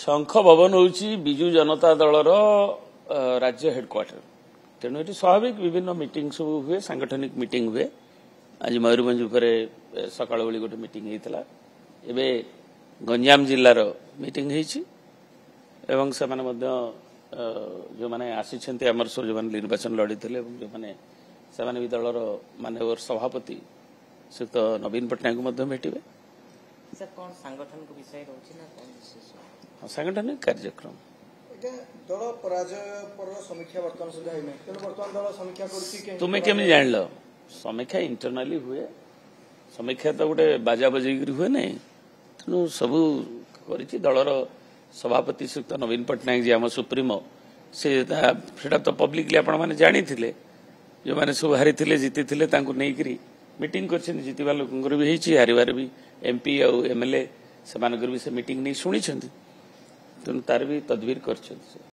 शंख भवन होउची बिजू जनता दलर राज्य हेडक्वार्टर तेणु ये स्वाभाविक विभिन्न मीटिंग सब हुए सांगठनिक मीटिंग हुए आज मयूरभंज सकाळ बेली गोटे मीटिंग होता एवं गंजाम जिलार मीटिंग एवं से जो मैंने आसी आमर सब जो निर्वाचन लड़ी थे जो मैंने भी दलर माननीय सभापति श्रीयुक्त नवीन पट्टनायक भेटे सांगठनिक कार्यक्रम दल पराजय पर समीक्षा वर्तमान सुधा वर्तमान दल समीक्षा कर तुम्हें केमी जान लो समीक्षा इंटरनाली हुए समीक्षा तो गोटे बाजा बजेगी हुए ना तेणु सबू कर दलर सभापति श्रीयुक्त नवीन पट्टनायक जी आम सुप्रीमो से तो पब्लिकली आपण मैंने जानी जो मैंने सब हारी जीति नहीं मीटिंग कर जितवा लोकर भी हारिबार भी एमपी आउ एमएलए से मीटिंग नहीं शुणी तेणु तार भी तदबीर कर